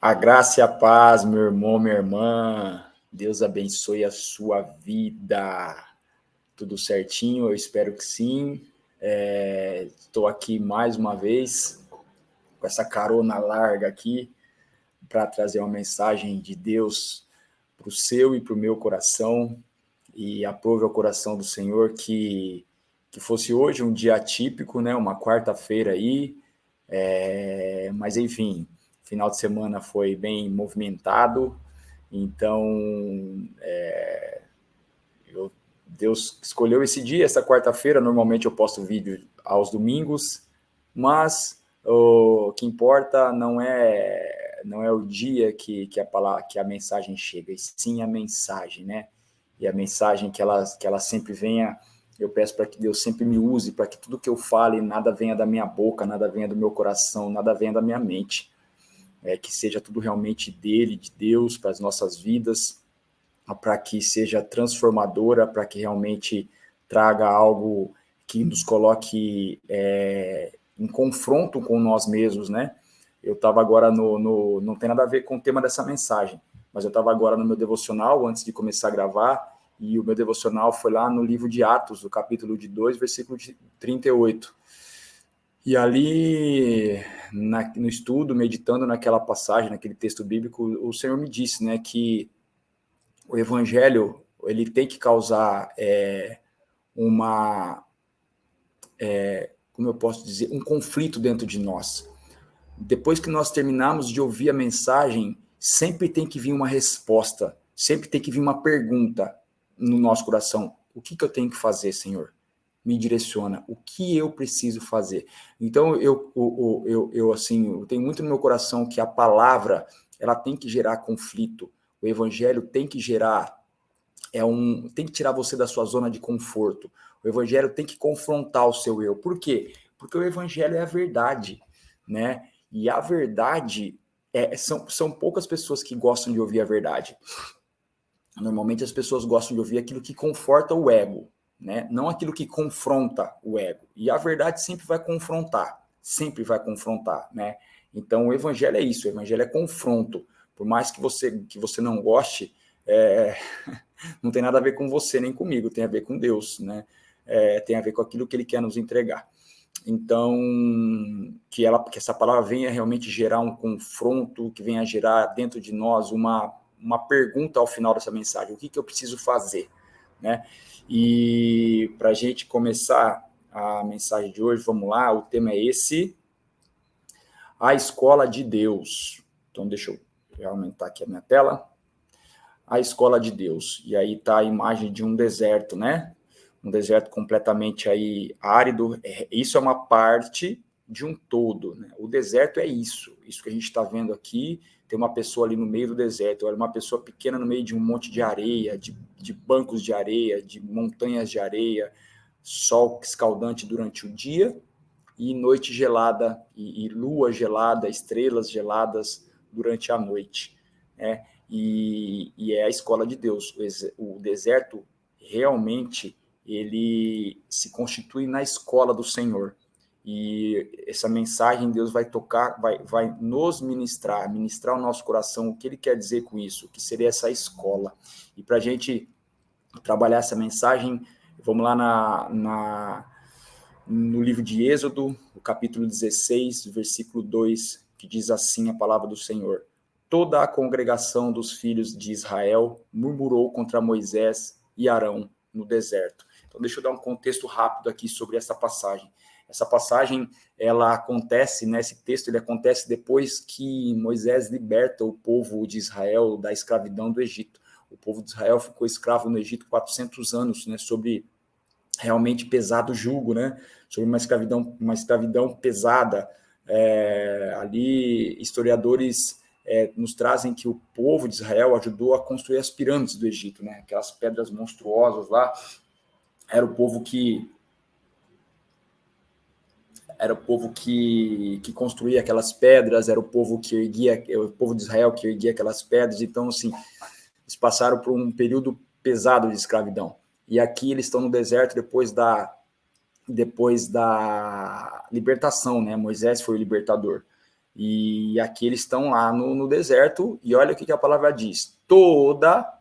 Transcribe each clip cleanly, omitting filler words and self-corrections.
A graça e a paz, meu irmão, minha irmã. Deus abençoe a sua vida. Tudo certinho? Eu espero que sim. Estou aqui mais uma vez com essa carona larga aqui para trazer uma mensagem de Deus para o seu e para o meu coração. E aprove ao coração do Senhor que fosse hoje um dia atípico, né? Uma quarta-feira aí. Mas enfim, final de semana foi bem movimentado, então Deus escolheu esse dia, essa quarta-feira. Normalmente eu posto vídeo aos domingos, mas o que importa não é o dia que a mensagem chega, e sim a mensagem, né? E a mensagem que ela sempre venha. Eu peço para que Deus sempre me use, para que tudo que eu fale, nada venha da minha boca, nada venha do meu coração, nada venha da minha mente. Que seja tudo realmente dele, de Deus, para as nossas vidas, para que seja transformadora, para que realmente traga algo que nos coloque em confronto com nós mesmos, né? Eu estava agora não tem nada a ver com o tema dessa mensagem, mas eu estava agora no meu devocional, antes de começar a gravar, e o meu devocional foi lá no livro de Atos, no capítulo de 2, versículo de 38. E ali, no estudo, meditando naquela passagem, naquele texto bíblico, o Senhor me disse, né, que o evangelho ele tem que causar como eu posso dizer, um conflito dentro de nós. Depois que nós terminamos de ouvir a mensagem, sempre tem que vir uma resposta, sempre tem que vir uma pergunta no nosso coração. O que eu tenho que fazer, Senhor? Me direciona. O que eu preciso fazer? Então, eu tenho muito no meu coração que a palavra ela tem que gerar conflito. O evangelho tem que gerar, tem que tirar você da sua zona de conforto. O evangelho tem que confrontar o seu eu. Por quê? Porque o evangelho é a verdade, né? E a verdade, são poucas pessoas que gostam de ouvir a verdade. Normalmente as pessoas gostam de ouvir aquilo que conforta o ego, né? Não aquilo que confronta o ego. E a verdade sempre vai confrontar, né? Então o evangelho é isso, o evangelho é confronto. Por mais que você não goste, não tem nada a ver com você nem comigo, tem a ver com Deus, né? Tem a ver com aquilo que ele quer nos entregar. Então, que essa palavra venha realmente gerar um confronto, que venha gerar dentro de nós uma pergunta ao final dessa mensagem: o que eu preciso fazer, né? E para a gente começar a mensagem de hoje, vamos lá, o tema é esse: a escola de Deus. Então, deixa eu aumentar aqui a minha tela. A escola de Deus. E aí está a imagem de um deserto, né? Um deserto completamente aí árido. Isso é uma parte de um todo, né? O deserto é isso que a gente está vendo aqui. Tem uma pessoa ali no meio do deserto, olha, uma pessoa pequena no meio de um monte de areia, de bancos de areia, de montanhas de areia, sol escaldante durante o dia e noite gelada, e lua gelada, estrelas geladas durante a noite, né? E é a escola de Deus. O deserto realmente ele se constitui na escola do Senhor. E essa mensagem Deus vai tocar, vai nos ministrar o nosso coração, o que ele quer dizer com isso, o que seria essa escola. E para a gente trabalhar essa mensagem, vamos lá no livro de Êxodo, o capítulo 16, versículo 2, que diz assim a palavra do Senhor: toda a congregação dos filhos de Israel murmurou contra Moisés e Arão no deserto. Então, deixa eu dar um contexto rápido aqui sobre essa passagem. Essa passagem, ela acontece, né, esse texto ele acontece depois que Moisés liberta o povo de Israel da escravidão do Egito. O povo de Israel ficou escravo no Egito 400 anos, né, sobre realmente pesado jugo, né, sobre uma escravidão pesada. Ali, historiadores nos trazem que o povo de Israel ajudou a construir as pirâmides do Egito, né? Aquelas pedras monstruosas lá. Era o povo que construía aquelas pedras, era o povo que erguia, o povo de Israel que erguia aquelas pedras. Então, assim, eles passaram por um período pesado de escravidão. E aqui eles estão no deserto depois da libertação, né? Moisés foi o libertador. E aqui eles estão lá no deserto, e olha o que a palavra diz. Toda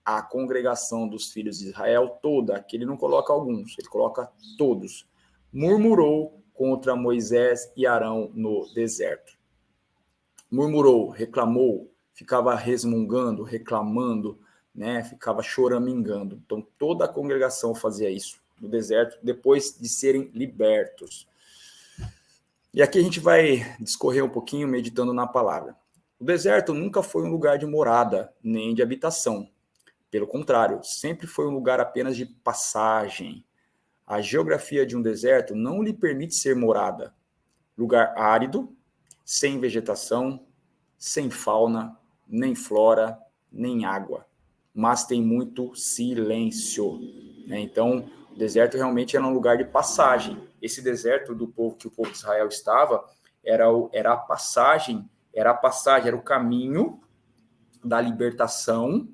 a congregação dos filhos de Israel, toda, aqui ele não coloca alguns, ele coloca todos, murmurou contra Moisés e Arão no deserto. Murmurou, reclamou, ficava resmungando, reclamando, né? Ficava choramingando. Então toda a congregação fazia isso no deserto, depois de serem libertos. E aqui a gente vai discorrer um pouquinho meditando na palavra. O deserto nunca foi um lugar de morada, nem de habitação. Pelo contrário, sempre foi um lugar apenas de passagem. A geografia de um deserto não lhe permite ser morada. Lugar árido, sem vegetação, sem fauna, nem flora, nem água. Mas tem muito silêncio, né? Então, o deserto realmente era um lugar de passagem. Esse deserto do povo que o povo de Israel estava era a passagem, era o caminho da libertação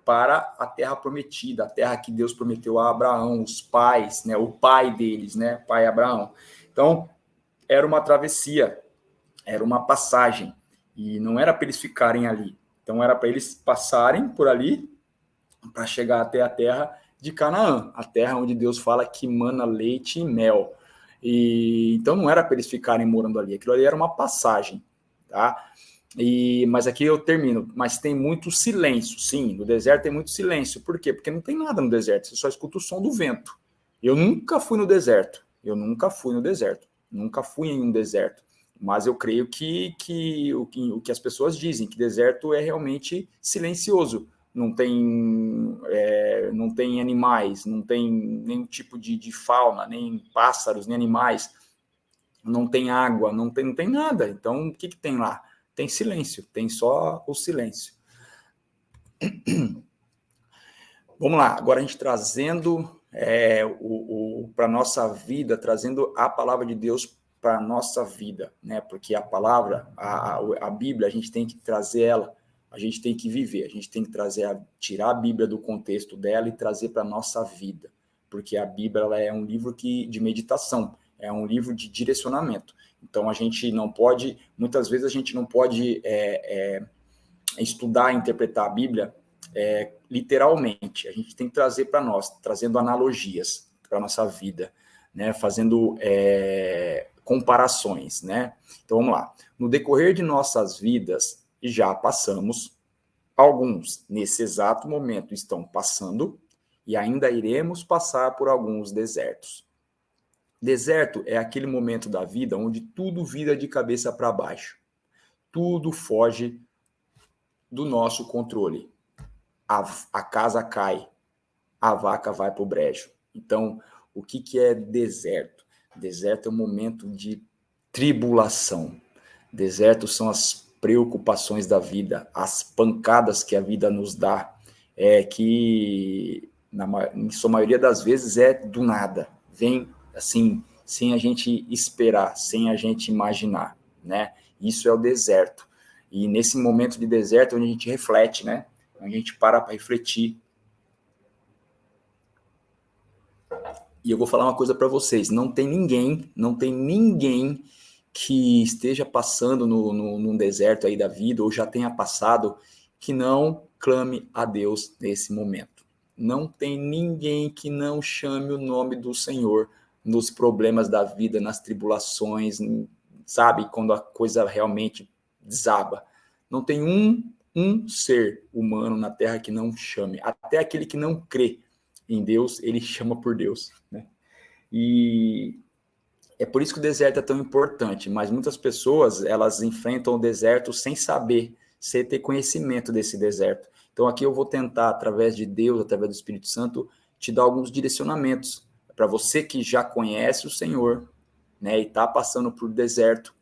para a terra prometida, a terra que Deus prometeu a Abraão, os pais, né, o pai deles, né, pai Abraão. Então, era uma travessia, era uma passagem, e não era para eles ficarem ali. Então, era para eles passarem por ali para chegar até a terra de Canaã, a terra onde Deus fala que mana leite e mel. E então não era para eles ficarem morando ali, aquilo ali era uma passagem, tá? Mas aqui eu termino, mas tem muito silêncio, sim, no deserto tem muito silêncio. Por quê? Porque não tem nada no deserto, você só escuta o som do vento. Eu nunca fui no deserto, nunca fui em um deserto, mas eu creio que o que as pessoas dizem, que deserto é realmente silencioso, não tem animais, não tem nenhum tipo de fauna, nem pássaros, nem animais, não tem água, não tem nada. Então, o que tem lá? Tem silêncio, tem só o silêncio. Vamos lá, agora a gente trazendo para a nossa vida, trazendo a palavra de Deus para a nossa vida, né? Porque a palavra, a Bíblia, a gente tem que trazer ela, a gente tem que viver, a gente tem que tirar a Bíblia do contexto dela e trazer para a nossa vida, porque a Bíblia ela é um livro de meditação, é um livro de direcionamento. Então, a gente não pode, muitas vezes a gente não pode estudar e interpretar a Bíblia literalmente. A gente tem que trazer para nós, trazendo analogias para a nossa vida, né? Fazendo comparações, né? Então, vamos lá. No decorrer de nossas vidas, já passamos, alguns nesse exato momento estão passando e ainda iremos passar por alguns desertos. Deserto é aquele momento da vida onde tudo vira de cabeça para baixo. Tudo foge do nosso controle. A casa cai, a vaca vai para o brejo. Então, o que é deserto? Deserto é um momento de tribulação. Deserto são as preocupações da vida, as pancadas que a vida nos dá, que em sua maioria das vezes é do nada, vem assim, sem a gente esperar, sem a gente imaginar, né? Isso é o deserto. E nesse momento de deserto, onde a gente reflete, né? Onde a gente para refletir. E eu vou falar uma coisa para vocês, não tem ninguém que esteja passando num deserto aí da vida, ou já tenha passado, que não clame a Deus nesse momento. Não tem ninguém que não chame o nome do Senhor nos problemas da vida, nas tribulações, sabe? Quando a coisa realmente desaba. Não tem um ser humano na Terra que não chame. Até aquele que não crê em Deus, ele chama por Deus, né? E é por isso que o deserto é tão importante, mas muitas pessoas, elas enfrentam o deserto sem saber, sem ter conhecimento desse deserto. Então aqui eu vou tentar, através de Deus, através do Espírito Santo, te dar alguns direcionamentos para você que já conhece o Senhor, né, e está passando por deserto,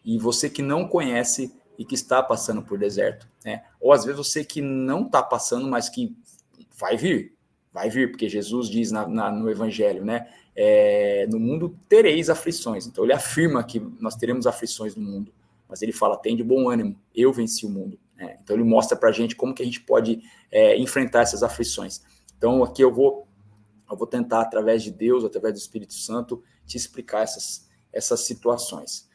e você que não conhece e que está passando por deserto, né? Ou às vezes você que não está passando, mas que vai vir, porque Jesus diz no Evangelho, né? No mundo tereis aflições. Então ele afirma que nós teremos aflições no mundo, mas ele fala, tem de bom ânimo, eu venci o mundo. Então ele mostra para a gente como que a gente pode enfrentar essas aflições. Então aqui eu vou tentar, através de Deus, através do Espírito Santo, te explicar essas situações.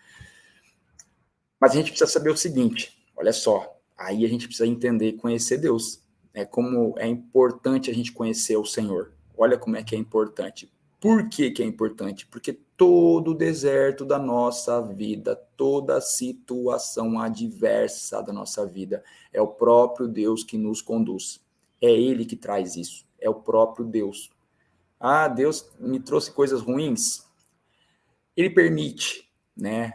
Mas a gente precisa saber o seguinte, olha só, aí a gente precisa entender e conhecer Deus, né? Como é importante a gente conhecer o Senhor. Olha como é que é importante. Por que que é importante? Porque todo o deserto da nossa vida, toda situação adversa da nossa vida, é o próprio Deus que nos conduz. É Ele que traz isso. É o próprio Deus. Ah, Deus me trouxe coisas ruins? Ele permite, né?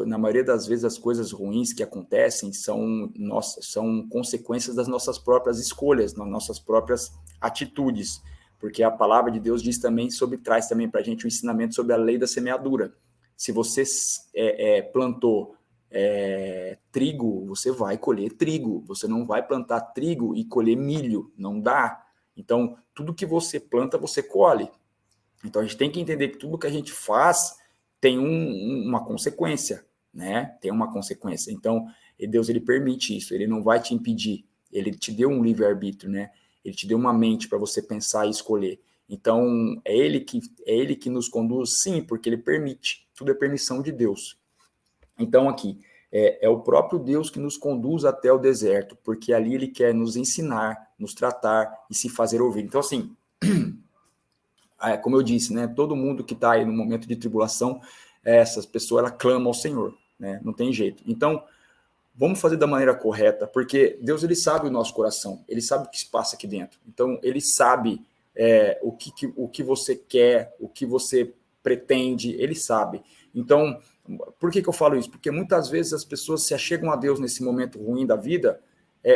Na maioria das vezes, as coisas ruins que acontecem são consequências das nossas próprias escolhas, das nossas próprias atitudes, porque a palavra de Deus traz também para a gente o ensinamento sobre a lei da semeadura. Se você plantou trigo, você vai colher trigo. Você não vai plantar trigo e colher milho, não dá. Então, tudo que você planta, você colhe. Então, a gente tem que entender que tudo que a gente faz tem uma consequência, né? Tem uma consequência. Então, Deus, ele permite isso, ele não vai te impedir. Ele te deu um livre-arbítrio, né? Ele te deu uma mente para você pensar e escolher. Então, é ele que nos conduz, sim, porque ele permite. Tudo é permissão de Deus. Então, aqui, é o próprio Deus que nos conduz até o deserto, porque ali ele quer nos ensinar, nos tratar e se fazer ouvir. Então, assim, como eu disse, né, todo mundo que está aí no momento de tribulação, essas pessoas, ela clama ao Senhor, né, não tem jeito. Então, vamos fazer da maneira correta, porque Deus, ele sabe o nosso coração, ele sabe o que se passa aqui dentro. Então, ele sabe o que você quer, o que você pretende, ele sabe. Então, por que eu falo isso? Porque muitas vezes as pessoas se achegam a Deus nesse momento ruim da vida,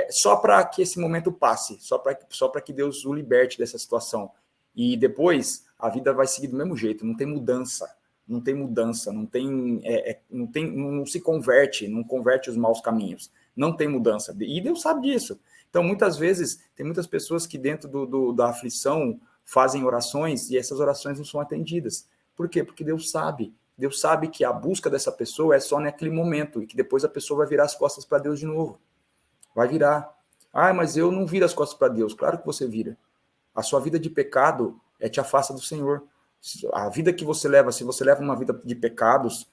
só para que esse momento passe, só para que Deus o liberte dessa situação. E depois a vida vai seguir do mesmo jeito, não tem mudança, não se converte, não converte os maus caminhos, não tem mudança. E Deus sabe disso. Então, muitas vezes, tem muitas pessoas que dentro da aflição fazem orações e essas orações não são atendidas. Por quê? Porque Deus sabe. Deus sabe que a busca dessa pessoa é só naquele momento e que depois a pessoa vai virar as costas para Deus de novo. Vai virar. Ah, mas eu não viro as costas para Deus. Claro que você vira. A sua vida de pecado te afasta do Senhor. A vida que você leva, se você leva uma vida de pecados,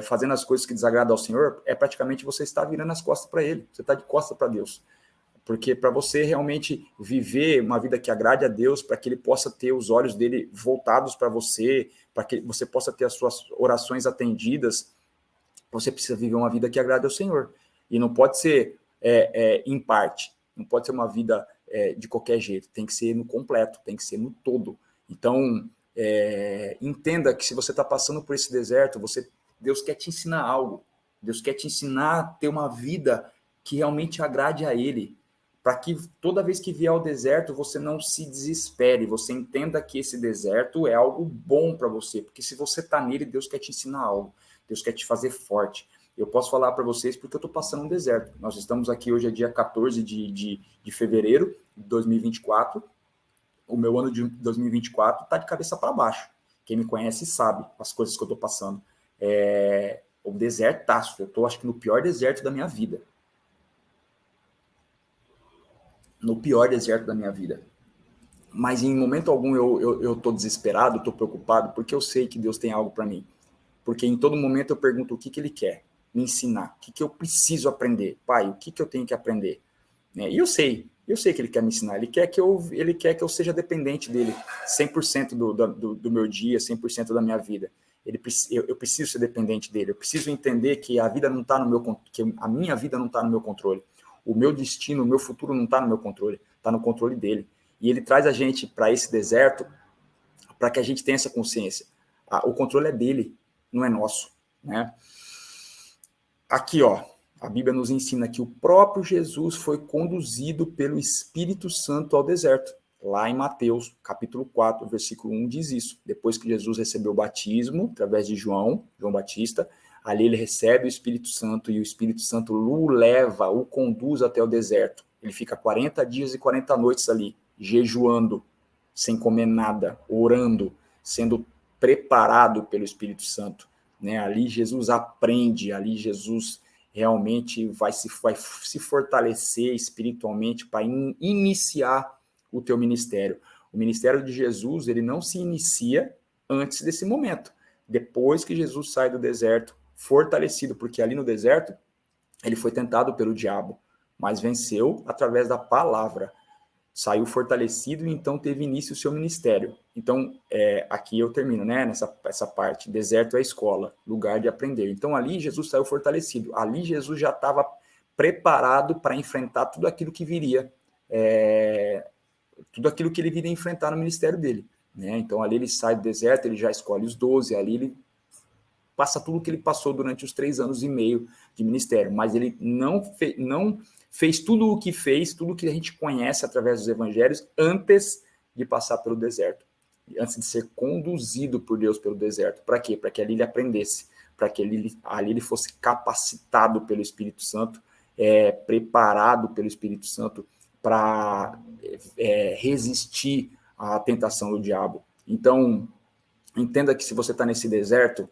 fazendo as coisas que desagradam ao Senhor, praticamente você está virando as costas para Ele. Você está de costas para Deus. Porque para você realmente viver uma vida que agrade a Deus, para que Ele possa ter os olhos dele voltados para você, para que você possa ter as suas orações atendidas, você precisa viver uma vida que agrade ao Senhor. E não pode ser em parte, não pode ser uma vida de qualquer jeito, tem que ser no completo, tem que ser no todo. Então, entenda que se você está passando por esse deserto, Deus quer te ensinar algo. Deus quer te ensinar a ter uma vida que realmente agrade a Ele, para que toda vez que vier ao deserto, você não se desespere, você entenda que esse deserto é algo bom para você, porque se você está nele, Deus quer te ensinar algo, Deus quer te fazer forte. Eu posso falar para vocês porque eu estou passando um deserto. Nós estamos aqui, hoje é dia 14 de fevereiro de 2024, o meu ano de 2024 está de cabeça para baixo. Quem me conhece sabe as coisas que eu estou passando. O desertaço, eu estou acho que no pior deserto da minha vida. No pior deserto da minha vida. Mas em momento algum eu tô desesperado, estou preocupado, porque eu sei que Deus tem algo para mim. Porque em todo momento eu pergunto o que Ele quer me ensinar, o que eu preciso aprender. Pai, o que eu tenho que aprender? E eu sei que Ele quer me ensinar, Ele quer que eu seja dependente dEle 100% do meu dia, 100% da minha vida. Eu preciso ser dependente dEle, eu preciso entender que a vida não tá que a minha vida não está no meu controle. O meu destino, o meu futuro não está no meu controle, está no controle dele. E ele traz a gente para esse deserto para que a gente tenha essa consciência. O controle é dele, não é nosso, né? Aqui, ó, a Bíblia nos ensina que o próprio Jesus foi conduzido pelo Espírito Santo ao deserto. Lá em Mateus, capítulo 4, versículo 1, diz isso. Depois que Jesus recebeu o batismo, através de João Batista, ali ele recebe o Espírito Santo e o Espírito Santo o leva, o conduz até o deserto. Ele fica 40 dias e 40 noites ali, jejuando, sem comer nada, orando, sendo preparado pelo Espírito Santo. Né? Ali Jesus aprende, ali Jesus realmente vai se fortalecer espiritualmente para iniciar o teu ministério. O ministério de Jesus, ele não se inicia antes desse momento. Depois que Jesus sai do deserto, fortalecido, porque ali no deserto Ele foi tentado pelo diabo, mas venceu através da palavra. Saiu fortalecido e então teve início o seu ministério. Então, aqui eu termino, né, essa parte. Deserto é a escola, lugar de aprender. Então, ali Jesus saiu fortalecido. Ali Jesus já estava preparado para enfrentar tudo aquilo que viria, tudo aquilo que ele viria enfrentar no ministério dele. Né? Então, ali ele sai do deserto, ele já escolhe os 12, ali ele passa tudo o que ele passou durante os 3 anos e meio de ministério, mas ele não fez tudo o que fez, tudo o que a gente conhece através dos evangelhos, antes de passar pelo deserto, antes de ser conduzido por Deus pelo deserto. Para quê? Para que ali ele aprendesse, para que ali ele fosse capacitado pelo Espírito Santo, preparado pelo Espírito Santo para resistir à tentação do diabo. Então, entenda que se você está nesse deserto,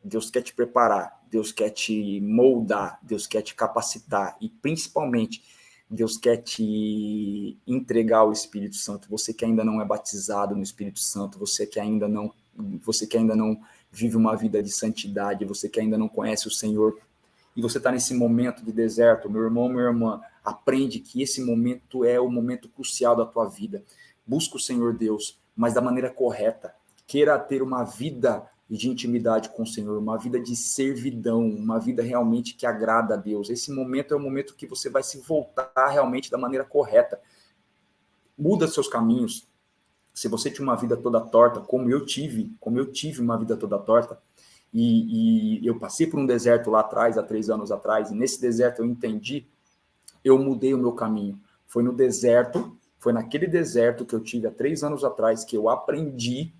Deus quer te preparar, Deus quer te moldar, Deus quer te capacitar e, principalmente, Deus quer te entregar o Espírito Santo. Você que ainda não é batizado no Espírito Santo, você que ainda não vive uma vida de santidade, você que ainda não conhece o Senhor, e você está nesse momento de deserto, meu irmão, minha irmã, aprende que esse momento é o momento crucial da tua vida. Busca o Senhor Deus, mas da maneira correta. Queira ter uma vida de intimidade com o Senhor, uma vida de servidão, uma vida realmente que agrada a Deus. Esse momento é o momento que você vai se voltar realmente da maneira correta. Muda seus caminhos. Se você tinha uma vida toda torta, como eu tive uma vida toda torta, e eu passei por um deserto lá atrás, há 3 anos atrás, e nesse deserto eu entendi, eu mudei o meu caminho. Foi naquele deserto que eu tive há 3 anos atrás, que eu aprendi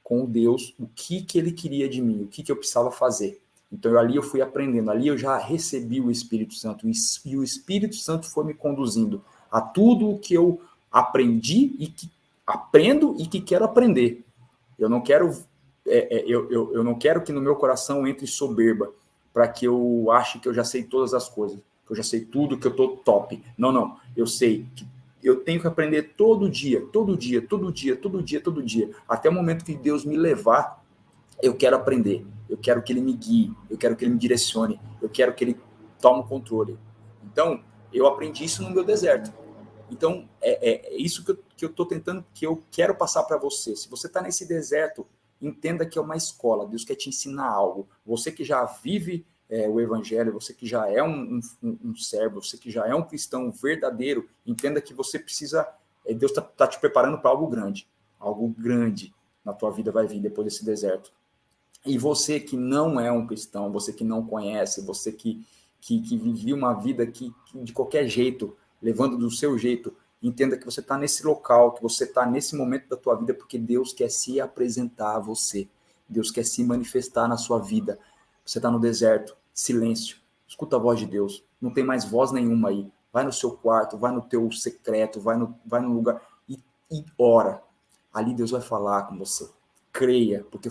com Deus o que ele queria de mim, o que eu precisava fazer. Então, ali eu fui aprendendo, ali eu já recebi o Espírito Santo, e o Espírito Santo foi me conduzindo a tudo o que eu aprendi e que aprendo e que quero aprender. Eu não quero, eu não quero que no meu coração entre soberba, para que eu ache que eu já sei todas as coisas, que eu já sei tudo, que eu tô top. Não. Eu sei que eu tenho que aprender todo dia, até o momento que Deus me levar, eu quero aprender, eu quero que Ele me guie, eu quero que Ele me direcione, eu quero que Ele tome o controle. Então, eu aprendi isso no meu deserto. Então, é isso que eu estou tentando, que eu quero passar para você. Se você está nesse deserto, entenda que é uma escola, Deus quer te ensinar algo. Você que já vive o evangelho, você que já é um servo, você que já é um cristão verdadeiro, entenda que você precisa, Deus está te preparando para algo grande na tua vida vai vir depois desse deserto. E você que não é um cristão, você que não conhece, você que vivia uma vida que de qualquer jeito, levando do seu jeito, entenda que você está nesse local, que você está nesse momento da tua vida, porque Deus quer se apresentar a você. Deus quer se manifestar na sua vida. Você está no deserto, silêncio, escuta a voz de Deus. Não tem mais voz nenhuma aí. Vai no seu quarto, vai no teu secreto, vai no lugar e ora. Ali Deus vai falar com você. Creia, porque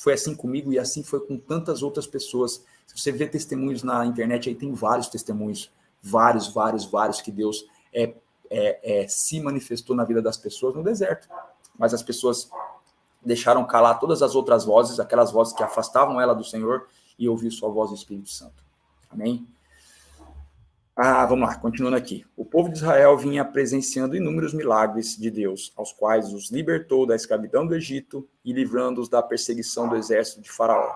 foi assim comigo e assim foi com tantas outras pessoas. Se você vê testemunhos na internet, aí tem vários testemunhos, vários, que Deus se manifestou na vida das pessoas no deserto. Mas as pessoas deixaram calar todas as outras vozes, aquelas vozes que afastavam ela do Senhor, e ouviu sua voz do Espírito Santo. Amém? Vamos lá, continuando aqui. O povo de Israel vinha presenciando inúmeros milagres de Deus, aos quais os libertou da escravidão do Egito e livrando-os da perseguição do exército de Faraó.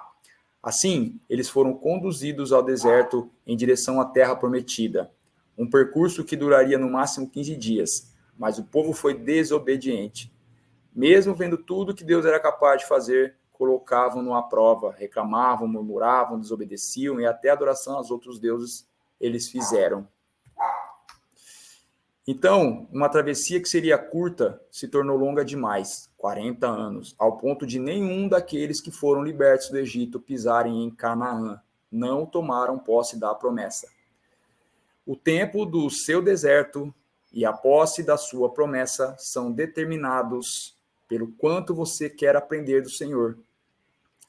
Assim, eles foram conduzidos ao deserto em direção à terra prometida, um percurso que duraria no máximo 15 dias, mas o povo foi desobediente. Mesmo vendo tudo que Deus era capaz de fazer, colocavam-no à prova, reclamavam, murmuravam, desobedeciam e até adoração aos outros deuses eles fizeram. Então, uma travessia que seria curta se tornou longa demais, 40 anos, ao ponto de nenhum daqueles que foram libertos do Egito pisarem em Canaã, não tomaram posse da promessa. O tempo do seu deserto e a posse da sua promessa são determinados pelo quanto você quer aprender do Senhor.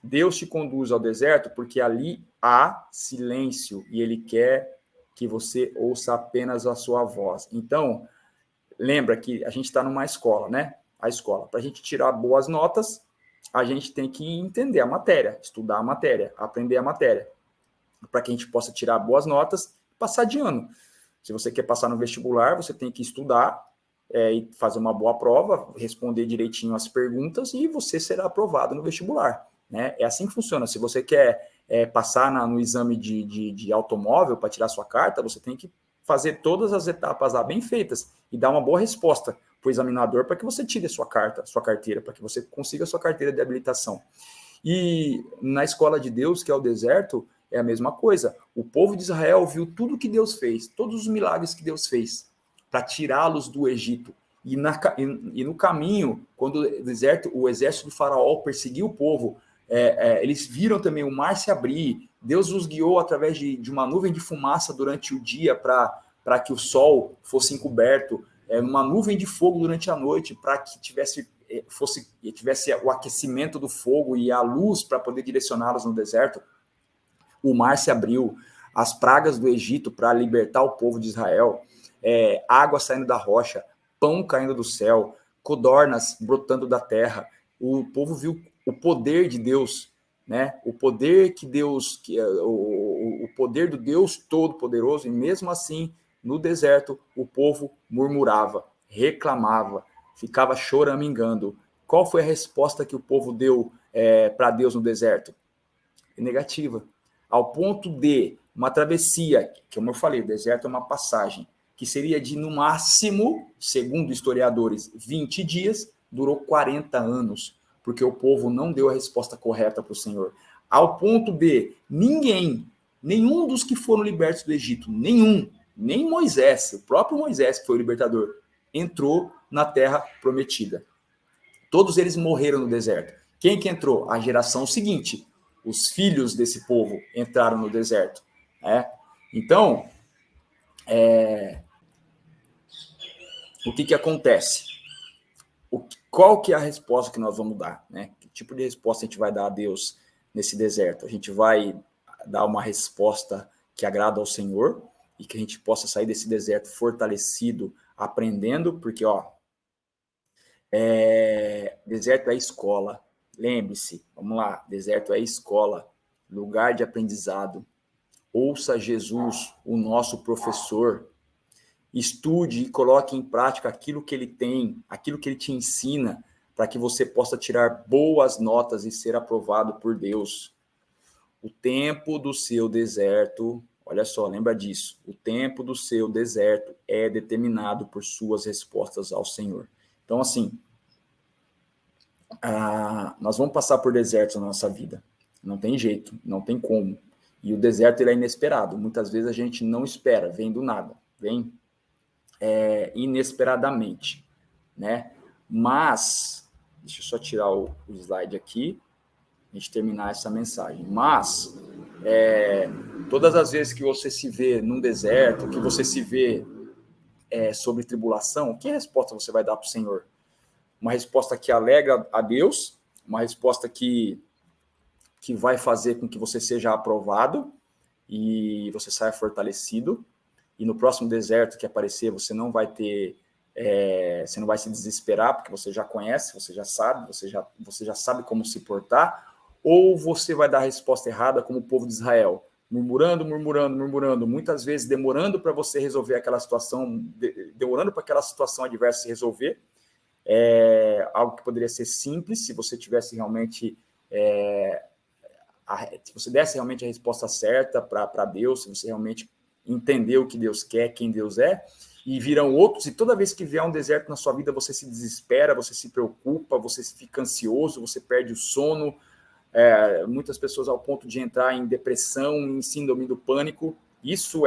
Deus te conduz ao deserto porque ali há silêncio e Ele quer que você ouça apenas a sua voz. Então, lembra que a gente está numa escola, né? A escola. Para a gente tirar boas notas, a gente tem que entender a matéria, estudar a matéria, aprender a matéria. para que a gente possa tirar boas notas e passar de ano. Se você quer passar no vestibular, você tem que estudar e fazer uma boa prova, responder direitinho as perguntas e você será aprovado no vestibular, né? É assim que funciona. Se você quer passar no exame de automóvel para tirar sua carta, você tem que fazer todas as etapas lá bem feitas e dar uma boa resposta para o examinador para que você tire sua carteira, para que você consiga a sua carteira de habilitação. E na escola de Deus, que é o deserto, é a mesma coisa. O povo de Israel viu tudo que Deus fez, todos os milagres que Deus fez para tirá-los do Egito. E no caminho, quando o exército do faraó perseguiu o povo, eles viram também o mar se abrir. Deus os guiou através de uma nuvem de fumaça durante o dia para que o sol fosse encoberto, uma nuvem de fogo durante a noite para que tivesse o aquecimento do fogo e a luz para poder direcioná-los no deserto. O mar se abriu, as pragas do Egito para libertar o povo de Israel, água saindo da rocha, pão caindo do céu, codornas brotando da terra. O povo viu o poder de Deus, né? O poder que Deus, o poder do Deus Todo-Poderoso, e mesmo assim, no deserto, o povo murmurava, reclamava, ficava choramingando. Qual foi a resposta que o povo deu para Deus no deserto? Negativa. Ao ponto de uma travessia, que como eu falei, o deserto é uma passagem, que seria de, no máximo, segundo historiadores, 20 dias, durou 40 anos, porque o povo não deu a resposta correta para o Senhor. Ao ponto de nenhum dos que foram libertos do Egito, nem Moisés, o próprio Moisés, que foi o libertador, entrou na terra prometida. Todos eles morreram no deserto. Quem que entrou? A geração seguinte. Os filhos desse povo entraram no deserto. Então, o que acontece? Qual que é a resposta que nós vamos dar? Né? Que tipo de resposta a gente vai dar a Deus nesse deserto? A gente vai dar uma resposta que agrada ao Senhor e que a gente possa sair desse deserto fortalecido, aprendendo, porque deserto é escola. Lembre-se, vamos lá, deserto é escola, lugar de aprendizado. Ouça Jesus, o nosso professor. Estude e coloque em prática aquilo que ele tem, aquilo que ele te ensina, para que você possa tirar boas notas e ser aprovado por Deus. O tempo do seu deserto, olha só, lembra disso, o tempo do seu deserto é determinado por suas respostas ao Senhor. Então, assim, nós vamos passar por desertos na nossa vida. Não tem jeito, não tem como. E o deserto ele é inesperado. Muitas vezes a gente não espera, vem do nada, vem inesperadamente, né? Mas, deixa eu só tirar o slide aqui, a gente terminar essa mensagem. Mas, todas as vezes que você se vê num deserto, que você se vê sobre tribulação, que resposta você vai dar para o Senhor? Uma resposta que alegra a Deus, uma resposta que vai fazer com que você seja aprovado e você saia fortalecido, e no próximo deserto que aparecer, você não vai você não vai se desesperar, porque você já conhece, você já sabe, você já sabe como se portar, ou você vai dar a resposta errada como o povo de Israel, murmurando, muitas vezes demorando para você resolver aquela situação, demorando para aquela situação adversa se resolver, algo que poderia ser simples, se você tivesse realmente, se você desse realmente a resposta certa para Deus, se você realmente entender o que Deus quer, quem Deus é, e virão outros, e toda vez que vier um deserto na sua vida, você se desespera, você se preocupa, você fica ansioso, você perde o sono, muitas pessoas ao ponto de entrar em depressão, em síndrome do pânico. Isso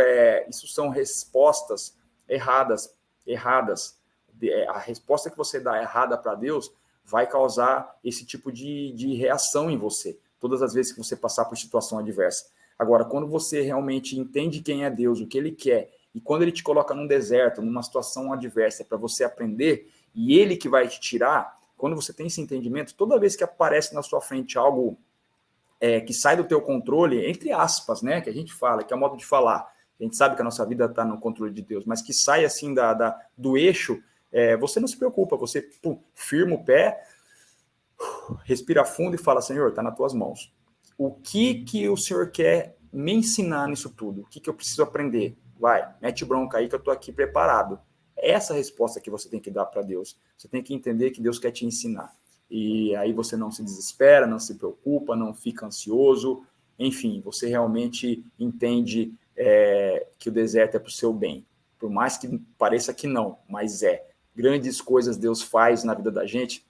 são respostas erradas. A resposta que você dá errada para Deus vai causar esse tipo de reação em você, todas as vezes que você passar por situação adversa. Agora, quando você realmente entende quem é Deus, o que Ele quer, e quando Ele te coloca num deserto, numa situação adversa, para você aprender, e Ele que vai te tirar, quando você tem esse entendimento, toda vez que aparece na sua frente algo que sai do teu controle, entre aspas, né, que a gente fala, que é o modo de falar, a gente sabe que a nossa vida está no controle de Deus, mas que sai assim do eixo, você não se preocupa, você firma o pé, respira fundo e fala, Senhor, está nas tuas mãos. O que o Senhor quer me ensinar nisso tudo? O que eu preciso aprender? Vai, mete bronca aí que eu estou aqui preparado. É essa a resposta que você tem que dar para Deus. Você tem que entender que Deus quer te ensinar. E aí você não se desespera, não se preocupa, não fica ansioso. Enfim, você realmente entende que o deserto é para o seu bem. Por mais que pareça que não, mas é. Grandes coisas Deus faz na vida da gente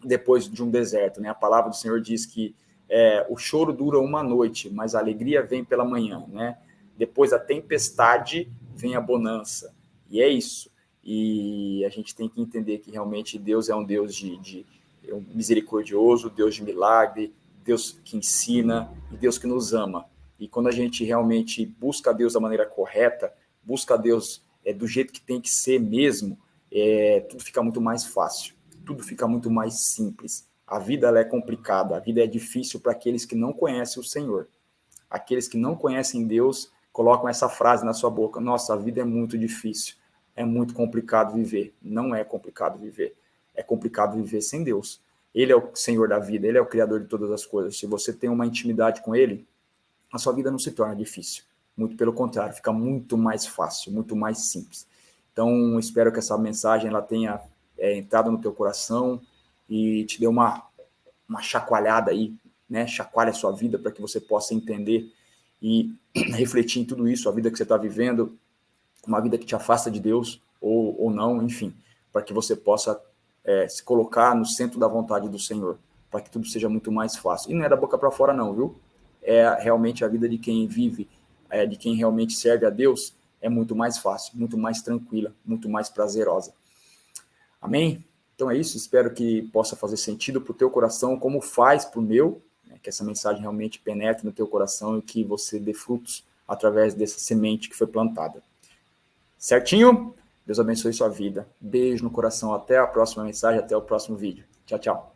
depois de um deserto, né? A palavra do Senhor diz que o choro dura uma noite, mas a alegria vem pela manhã, né? Depois da tempestade vem a bonança. E é isso. E a gente tem que entender que realmente Deus é um Deus de misericordioso, Deus de milagre, Deus que ensina e Deus que nos ama. E quando a gente realmente busca Deus da maneira correta, busca Deus do jeito que tem que ser mesmo, tudo fica muito mais fácil. Tudo fica muito mais simples. A vida ela é complicada, a vida é difícil para aqueles que não conhecem o Senhor. Aqueles que não conhecem Deus colocam essa frase na sua boca: nossa, a vida é muito difícil, é muito complicado viver. Não é complicado viver, é complicado viver sem Deus. Ele é o Senhor da vida, Ele é o Criador de todas as coisas. Se você tem uma intimidade com Ele, a sua vida não se torna difícil. Muito pelo contrário, fica muito mais fácil, muito mais simples. Então, espero que essa mensagem ela tenha entrado no teu coração e te deu uma chacoalhada aí, né? Chacoalha a sua vida para que você possa entender e refletir em tudo isso, a vida que você está vivendo, uma vida que te afasta de Deus ou não, enfim, para que você possa se colocar no centro da vontade do Senhor, para que tudo seja muito mais fácil. E não é da boca para fora não, viu? É realmente a vida de quem vive, de quem realmente serve a Deus, é muito mais fácil, muito mais tranquila, muito mais prazerosa. Amém? Então é isso, espero que possa fazer sentido para o teu coração, como faz para o meu, né, que essa mensagem realmente penetre no teu coração e que você dê frutos através dessa semente que foi plantada. Certinho? Deus abençoe sua vida. Beijo no coração, até a próxima mensagem, até o próximo vídeo. Tchau, tchau.